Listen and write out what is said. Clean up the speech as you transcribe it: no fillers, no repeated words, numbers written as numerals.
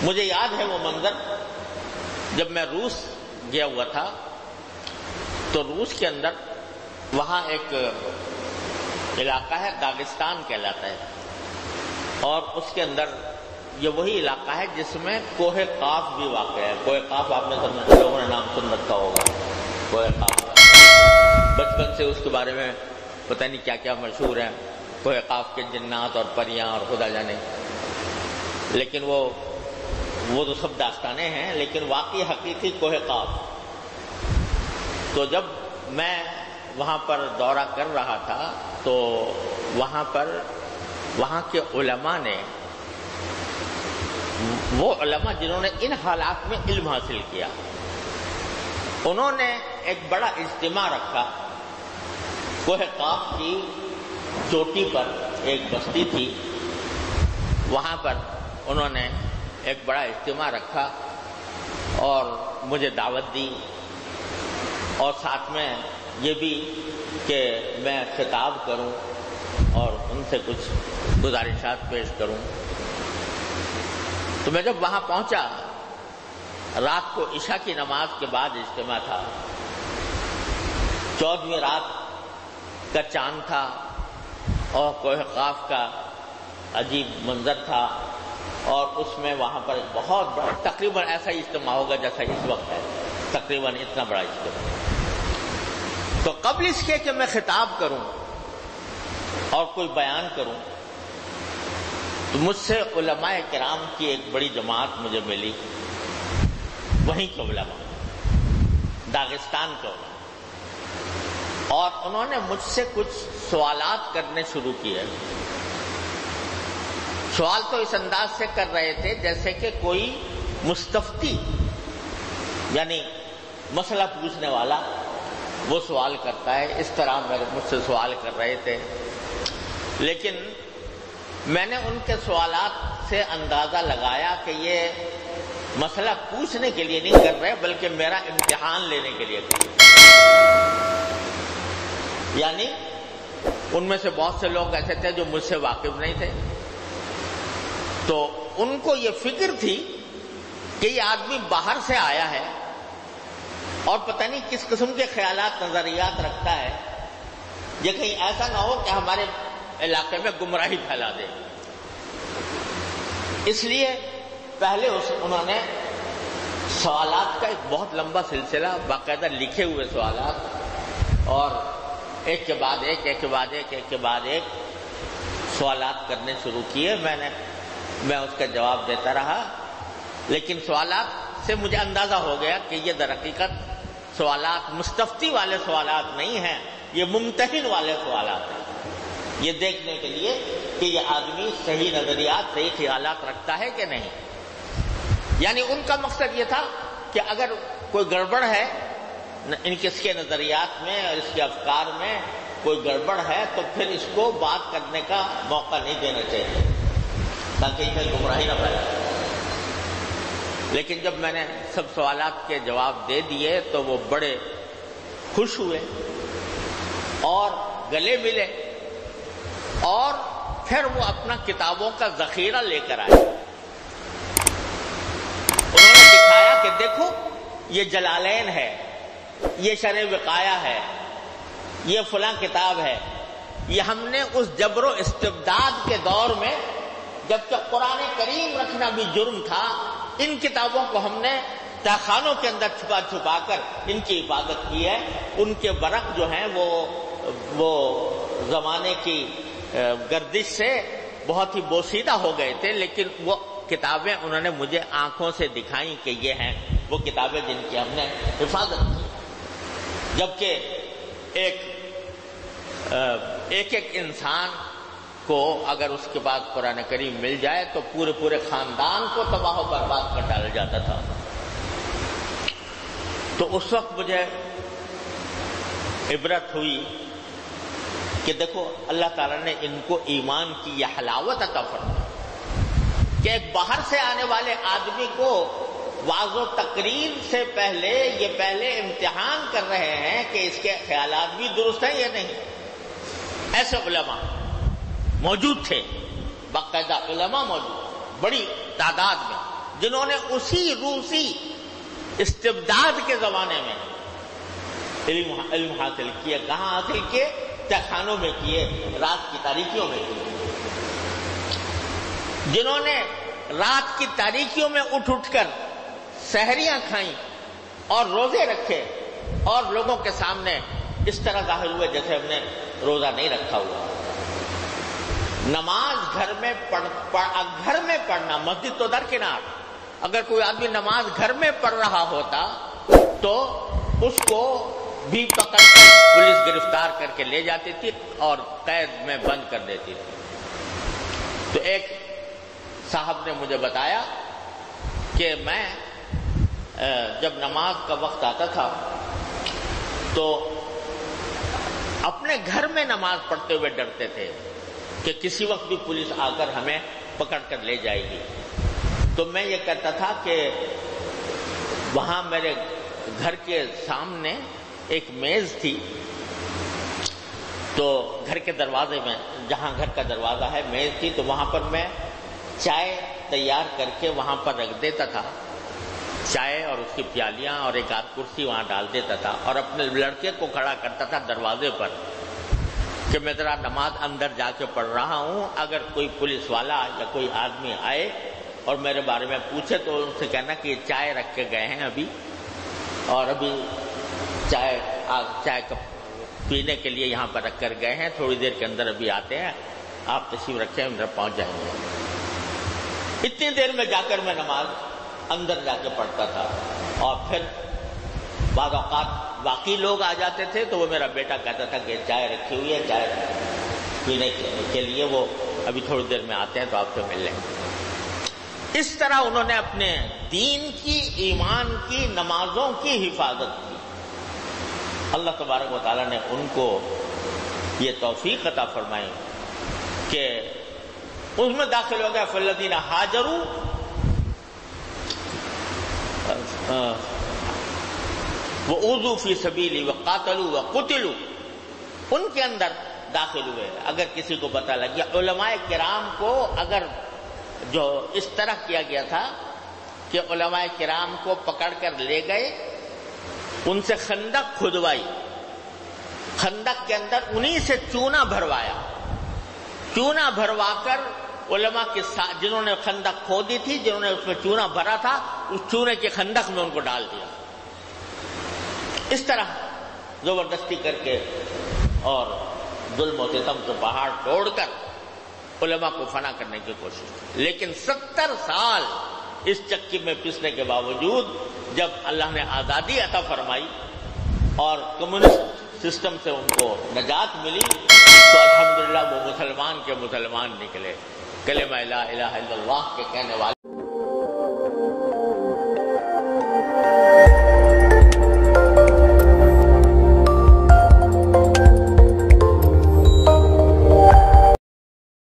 مجھے یاد ہے وہ منظر جب میں روس گیا ہوا تھا، تو روس کے اندر وہاں ایک علاقہ ہے داغستان کہلاتا ہے، اور اس کے اندر یہ وہی علاقہ ہے جس میں کوہ قاف بھی واقع ہے۔ کوہ قاف آپ نے سب لوگوں نے نام سن رکھا ہوگا، کوہ قاف بچپن سے اس کے بارے میں پتہ نہیں کیا کیا مشہور ہے، کوہ قاف کے جنات اور پریاں اور خدا جانے، لیکن وہ تو سب داستانیں ہیں، لیکن واقعی حقیقی کوہ قاف۔ تو جب میں وہاں پر دورہ کر رہا تھا تو وہاں کے علماء نے، وہ علماء جنہوں نے ان حالات میں علم حاصل کیا، انہوں نے ایک بڑا اجتماع رکھا۔ کوہ قاف کی چوٹی پر ایک بستی تھی، وہاں پر انہوں نے ایک بڑا اجتماع رکھا اور مجھے دعوت دی، اور ساتھ میں یہ بھی کہ میں خطاب کروں اور ان سے کچھ گزارشات پیش کروں۔ تو میں جب وہاں پہنچا، رات کو عشاء کی نماز کے بعد اجتماع تھا، 14ویں رات کا چاند تھا، اور کوہ قاف کا عجیب منظر تھا، اور اس میں وہاں پر ایک بہت بڑا، تقریباً ایسا ہی اجتماع ہوگا جیسا اس وقت ہے، تقریباً اتنا بڑا اجتماع۔ تو قبل اس کے کہ میں خطاب کروں اور کوئی بیان کروں، تو مجھ سے علماء کرام کی ایک بڑی جماعت مجھے ملی، وہیں کے علماء، داغستان کے علماء، اور انہوں نے مجھ سے کچھ سوالات کرنے شروع کیے۔ سوال تو اس انداز سے کر رہے تھے جیسے کہ کوئی مستفتی، یعنی مسئلہ پوچھنے والا وہ سوال کرتا ہے، اس طرح مجھ سے سوال کر رہے تھے۔ لیکن میں نے ان کے سوالات سے اندازہ لگایا کہ یہ مسئلہ پوچھنے کے لیے نہیں کر رہے بلکہ میرا امتحان لینے کے لیے کر رہے۔ یعنی ان میں سے بہت سے لوگ ایسے تھے جو مجھ سے واقف نہیں تھے، تو ان کو یہ فکر تھی کہ یہ آدمی باہر سے آیا ہے اور پتہ نہیں کس قسم کے خیالات نظریات رکھتا ہے، یہ کہیں ایسا نہ ہو کہ ہمارے علاقے میں گمراہی پھیلا دے۔ اس لیے پہلے انہوں نے سوالات کا ایک بہت لمبا سلسلہ، باقاعدہ لکھے ہوئے سوالات، اور ایک کے بعد ایک، ایک کے بعد ایک، ایک کے بعد ایک سوالات کرنے شروع کیے۔ میں اس کا جواب دیتا رہا، لیکن سوالات سے مجھے اندازہ ہو گیا کہ یہ در حقیقت سوالات مستفتی والے سوالات نہیں ہیں، یہ ممتحن والے سوالات ہیں، یہ دیکھنے کے لیے کہ یہ آدمی صحیح نظریات، صحیح خیالات رکھتا ہے کہ نہیں۔ یعنی ان کا مقصد یہ تھا کہ اگر کوئی گڑبڑ ہے ان کے نظریات میں اور اس کے افکار میں کوئی گڑبڑ ہے تو پھر اس کو بات کرنے کا موقع نہیں دینا چاہیے تاکہ اس میں گمراہی نہ پھیلے۔ لیکن جب میں نے سب سوالات کے جواب دے دیے تو وہ بڑے خوش ہوئے اور گلے ملے، اور پھر وہ اپنا کتابوں کا ذخیرہ لے کر آئے۔ انہوں نے دکھایا کہ دیکھو یہ جلالین ہے، یہ شرح وقایہ ہے، یہ فلاں کتاب ہے، یہ ہم نے اس جبر و استبداد کے دور میں جبکہ قرآن کریم رکھنا بھی جرم تھا، ان کتابوں کو ہم نے تہخانوں کے اندر چھپا چھپا کر ان کی حفاظت کی ہے۔ ان کے ورق جو ہیں وہ زمانے کی گردش سے بہت ہی بوسیدہ ہو گئے تھے، لیکن وہ کتابیں انہوں نے مجھے آنکھوں سے دکھائیں کہ یہ ہیں وہ کتابیں جن کی ہم نے حفاظت کی۔ جبکہ ایک انسان کو اگر اس کے پاس قرآن کریم مل جائے تو پورے خاندان کو تباہ و برباد کر ڈالا جاتا تھا۔ تو اس وقت مجھے عبرت ہوئی کہ دیکھو اللہ تعالیٰ نے ان کو ایمان کی یہ حلاوت عطا فرمائی کہ ایک باہر سے آنے والے آدمی کو واعظ و تقریر سے پہلے یہ پہلے امتحان کر رہے ہیں کہ اس کے خیالات بھی درست ہیں یا نہیں۔ ایسے علماء موجود تھے، باقاعدہ علماء موجود بڑی تعداد میں، جنہوں نے اسی روسی استبداد کے زمانے میں علم حاصل کیے۔ کہاں حاصل کیے؟ تہخانوں میں کیے، رات کی تاریکیوں میں کیے۔ جنہوں نے رات کی تاریکیوں میں اٹھ کر سحریاں کھائیں اور روزے رکھے اور لوگوں کے سامنے اس طرح ظاہر ہوئے جیسے ہم نے روزہ نہیں رکھا ہوا۔ نماز گھر میں پڑھنا، مسجد تو درکنار، اگر کوئی آدمی نماز گھر میں پڑھ رہا ہوتا تو اس کو بھی پکڑ کر پولیس گرفتار کر کے لے جاتی تھی اور قید میں بند کر دیتی تھی۔ تو ایک صاحب نے مجھے بتایا کہ میں جب نماز کا وقت آتا تھا تو اپنے گھر میں نماز پڑھتے ہوئے ڈرتے تھے کہ کسی وقت بھی پولیس آ کر ہمیں پکڑ کر لے جائے گی۔ تو میں یہ کہتا تھا کہ وہاں میرے گھر کے سامنے ایک میز تھی، تو گھر کے دروازے میں، جہاں گھر کا دروازہ ہے، میز تھی، تو وہاں پر میں چائے تیار کر کے وہاں پر رکھ دیتا تھا، چائے اور اس کی پیالیاں اور ایک آدھ کرسی وہاں ڈال دیتا تھا، اور اپنے لڑکے کو کھڑا کرتا تھا دروازے پر کہ میں ذرا نماز اندر جا کے پڑھ رہا ہوں، اگر کوئی پولیس والا یا کوئی آدمی آئے اور میرے بارے میں پوچھے تو ان سے کہنا کہ یہ چائے رکھ کے گئے ہیں ابھی، اور ابھی چائے پینے کے لیے یہاں پر رکھ کر گئے ہیں، تھوڑی دیر کے اندر ابھی آتے ہیں، آپ تشریف رکھیں، اندر پہنچ جائیں گے۔ اتنی دیر میں جا کر میں نماز اندر جا کے پڑھتا تھا، اور پھر بعض اوقات باقی لوگ آ جاتے تھے تو وہ میرا بیٹا کہتا تھا کہ چائے رکھی ہوئی ہے، چائے پینے کے لیے وہ ابھی تھوڑی دیر میں آتے ہیں تو آپ سے مل لیں گے۔ اس طرح انہوں نے اپنے دین کی، ایمان کی، نمازوں کی حفاظت کی۔ اللہ تبارک و تعالیٰ نے ان کو یہ توفیق عطا فرمائی کہ اس میں داخل ہو گیا فالذین ہاجروا وأوذوا فی سبیلی وقاتلوا وقتلوا، ان کے اندر داخل ہوئے۔ اگر کسی کو پتہ لگ گیا، علماء کرام کو اگر جو اس طرح کیا گیا تھا کہ علماء کرام کو پکڑ کر لے گئے، ان سے خندق کھدوائی، خندق کے اندر انہی سے چونا بھروایا، چونا بھروا کر علماء کے ساتھ جنہوں نے خندق کھودی تھی، جنہوں نے اس میں چونا بھرا تھا، اس چونے کے خندق میں ان کو ڈال دیا۔ اس طرح زبردستی کر کے اور ظلم و ستم کے پہاڑ توڑ کر علماء کو فنا کرنے کی کوشش کی۔ لیکن 70 سال اس چکی میں پسنے کے باوجود جب اللہ نے آزادی عطا فرمائی اور کمیونسٹ سسٹم سے ان کو نجات ملی تو الحمدللہ وہ مسلمان کے مسلمان نکلے، کلمہ لا الہ الا اللہ کے کہنے والے